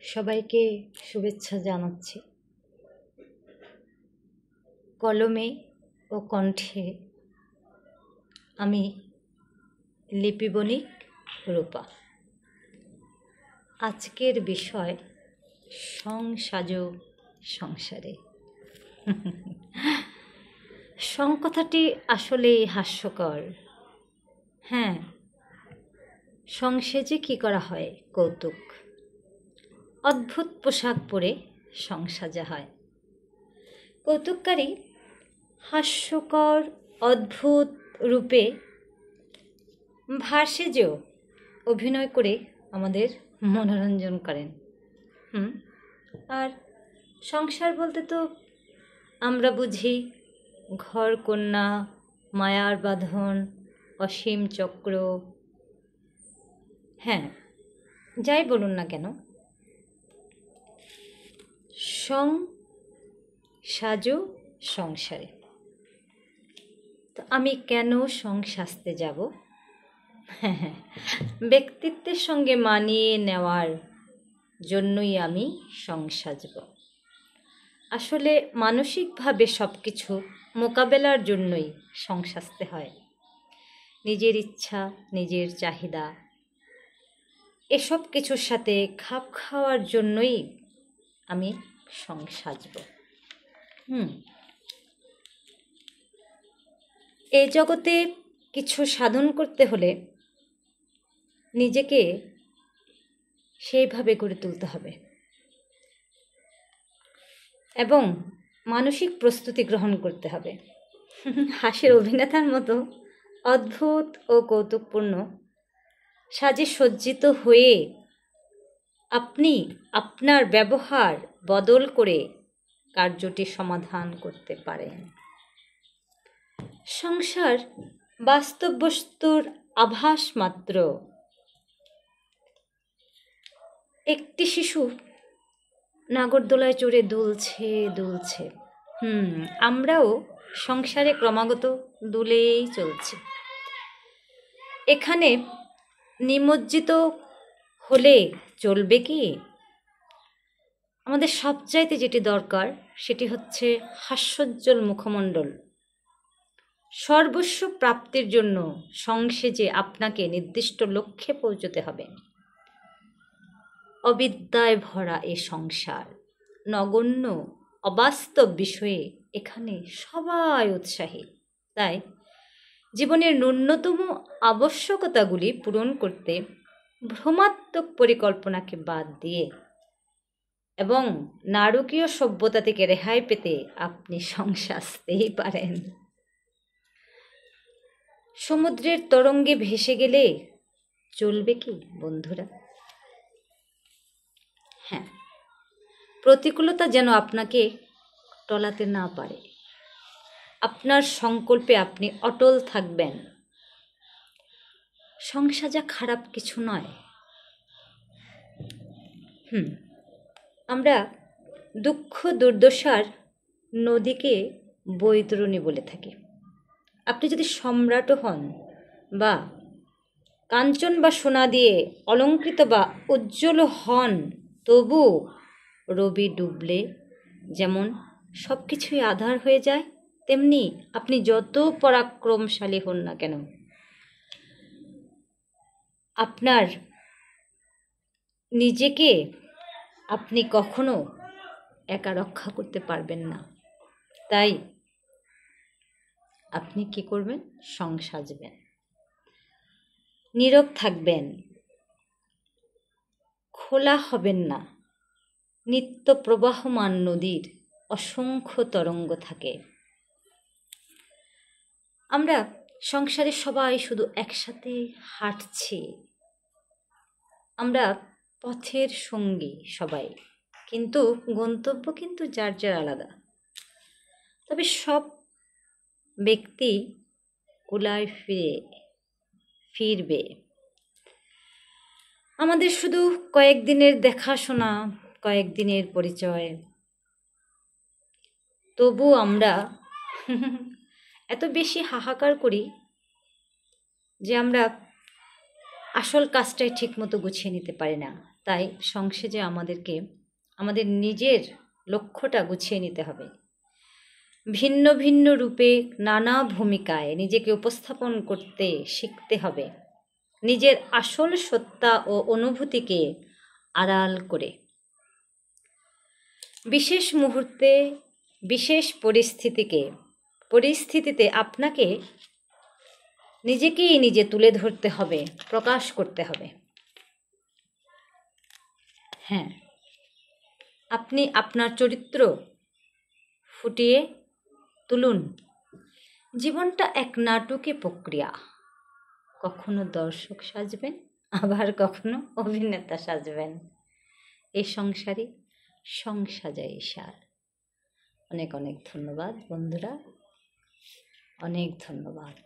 সবাইকে শুভেচ্ছা জানাচ্ছি। কলমে ও কণ্ঠে আমি লিপি বণিক রূপা। আজকের বিষয় সাজো সংসারে। কথাটি আসলেই হাস্যকর। হ্যাঁ, সেজে কি করা হয়? কৌতুক। অদ্ভুত পোশাক পরে সাজা হয়। কৌতুককারী হাস্যকর অদ্ভুত রূপে সেজেও অভিনয় করে আমাদের মনোরঞ্জন করেন। আর সংসার বলতে তো আমরা বুঝি ঘর কন্যা, মায়ার বাঁধন, অসীম চক্র। হ্যাঁ, যাই বলুন না কেন, সাজো সংসারে। তো আমি কেন সাজতে যাব? ব্যক্তিত্বের সঙ্গে মানিয়ে নেওয়ার জন্যই আমি সাজব। আসলে মানসিকভাবে সব কিছু মোকাবেলার জন্যই সাজতে হয়। নিজের ইচ্ছা, নিজের চাহিদা, এসব কিছুর সাথে খাপ খাওয়ার জন্যই আমি সাজব। এই জগতে কিছু সাধন করতে হলে নিজেকে সেইভাবে গড়ে তুলতে হবে এবং মানসিক প্রস্তুতি গ্রহণ করতে হবে। হাসির অভিনেতার মতো অদ্ভুত ও কৌতুকপূর্ণ সাজে সজ্জিত হয়ে আপনি আপনার ব্যবহার বদল করে কার্যটি সমাধান করতে পারেন। সংসার বাস্তব বস্তুর আভাস মাত্র। একটি শিশু নাগরদোলায় চড়ে দুলছে। আমরাও সংসারে ক্রমাগত দুলেই চলছি। এখানে নিমজ্জিত হলে চলবে কি? আমাদের সবচাইতে যেটি দরকার সেটি হচ্ছে হাস্যোজ্জ্বল মুখমণ্ডল। সর্বস্ব প্রাপ্তির জন্য সংসেজে আপনাকে নির্দিষ্ট লক্ষ্যে পৌঁছতে হবে। অবিদ্যায় ভরা এ সংসার, নগণ্য অবাস্তব বিষয়ে এখানে সবাই উৎসাহী। তাই জীবনের ন্যূনতম আবশ্যকতাগুলি পূরণ করতে ভ্রমাত্মক পরিকল্পনাকে বাদ দিয়ে এবং নারকীয় সভ্যতা থেকে রেহাই পেতে আপনি সাজতেই পারেন। সমুদ্রের তরঙ্গে ভেসে গেলে চলবে কি বন্ধুরা? হ্যাঁ, প্রতিকূলতা যেন আপনাকে টলাতে না পারে। আপনার সংকল্পে আপনি অটল থাকবেন। সাজা খারাপ কিছু নয়। আমরা দুঃখ দুর্দশার নদীকে বৈতরণী বলে থাকি। আপনি যদি সম্রাটও হন বা কাঞ্চন বা সোনা দিয়ে অলঙ্কৃত বা উজ্জ্বল হন, তবু রবি ডুবলে যেমন সব কিছুই আধার হয়ে যায়, তেমনি আপনি যত পরাক্রমশালী হন না কেন, আপনার নিজেকে আপনি কখনো একা রক্ষা করতে পারবেন না। তাই আপনি কি করবেন? সাজবেন, নীরব থাকবেন, খোলা হবেন না। নিত্য প্রবাহমান নদীর অসংখ্য তরঙ্গ থাকে। আমরা সংসারে সবাই শুধু একসাথে হাঁটছি। আমরা পথের সঙ্গী সবাই, কিন্তু গন্তব্য কিন্তু যার যার আলাদা। তবে সব ব্যক্তি কুলায় ফিরবে। আমাদের শুধু কয়েকদিনের দেখাশোনা, কয়েকদিনের পরিচয়। তবু আমরা এত বেশি হাহাকার করি যে আমরা আসল কাজটাই ঠিক মতো গুছিয়ে নিতে পারি না। তাই সংসারে আমাদেরকে আমাদের নিজের লক্ষ্যটা গুছিয়ে নিতে হবে। ভিন্ন ভিন্ন রূপে নানা ভূমিকায় নিজেকে উপস্থাপন করতে শিখতে হবে, নিজের আসল সত্তা ও অনুভূতিকে আড়াল করে। বিশেষ মুহূর্তে বিশেষ পরিস্থিতিতে আপনাকে নিজেকেই নিজে তুলে ধরতে হবে, প্রকাশ করতে হবে। হ্যাঁ, আপনি আপনার চরিত্র ফুটিয়ে তুলুন। জীবনটা এক নাটকীয় প্রক্রিয়া। কখনো দর্শক সাজবেন, আবার কখনো অভিনেতা সাজবেন। এই সংসারই সংসাজাই সার। অনেক অনেক ধন্যবাদ বন্ধুরা, অনেক ধন্যবাদ।